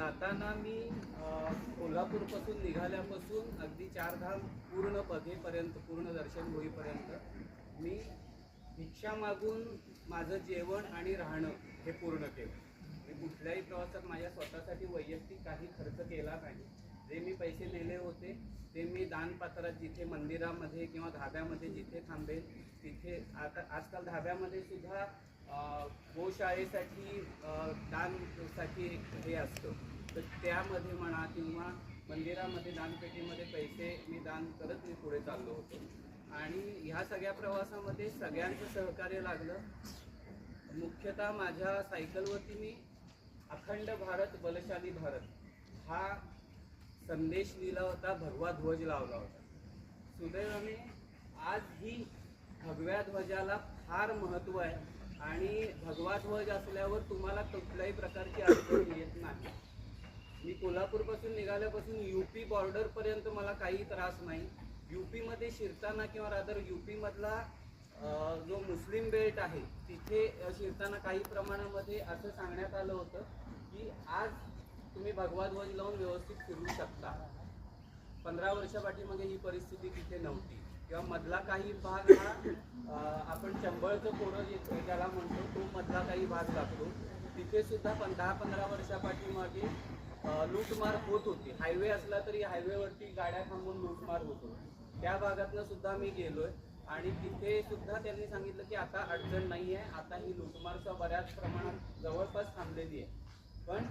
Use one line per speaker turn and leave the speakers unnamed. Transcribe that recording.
जाताना मी कोल्हापूरपासून निघाल्यापासून अगदी चारधाम पूर्ण बघेपर्यंत, पूर्ण दर्शन होईपर्यंत मी भिक्षा मागून माझं जेवण आणि राहणं हे पूर्ण केलं. मी कुठल्याही प्रवासात माझ्या स्वतःसाठी वैयक्तिक काही खर्च केला नाही. जे मी पैसे नेले होते ते मी दानपात्रात, जिथे मंदिरामध्ये किंवा धाब्यामध्ये जिथे थांबेल तिथे, आता आजकाल धाब्यामध्ये सुद्धा गोशाळेसाठी दानसाठी हे असतं, तर त्यामध्ये म्हणा किंवा मंदिरामध्ये दानपेटीमध्ये पैसे मी दान करत मी पुढे चाललो होतो. आणि ह्या सगळ्या प्रवासामध्ये सगळ्यांचं सहकार्य लागलं. मुख्यतः माझ्या सायकलवरती मी अखंड भारत बलशाली भारत हा संदेश लिहिला होता, भगवा ध्वज लावला होता. सुदैवाने आजही भगव्या ध्वजाला फार महत्त्व आहे आणि भगवा ध्वज असल्यावर तुम्हाला कुठल्याही प्रकारची अडचण येत नाही. मी कोल्हापूरपासून निघाल्यापासून UP बॉर्डरपर्यंत मला काही त्रास नाही. UPमध्ये शिरताना किंवा रादर UPमधला जो मुस्लिम बेल्ट आहे तिथे शिरताना काही प्रमाणामध्ये असं सांगण्यात आलं होतं की आज तुम्ही भगवा ध्वज लावून व्यवस्थित फिरू शकता. 15 वर्षापाठीमागे ही परिस्थिती तिथे नव्हती. किंवा मधला काही भाग हा आपण चंबळचं पोरं येतो त्याला म्हणतो, तो मधला काही भाग लागतो. तिथे सुद्धा 10-15 वर्षापाठीमागे लूटमार होत होती. हायवे असला तरी हायवेवरती गाड्या थांबून लूटमार होत होती. त्या भागातनं सुद्धा मी गेलोय आणि तिथे सुद्धा त्यांनी सांगितलं की आता अडचण नाही आहे, आता ही लूटमारचा बऱ्याच प्रमाणात जवळपास थांबलेली आहे. पण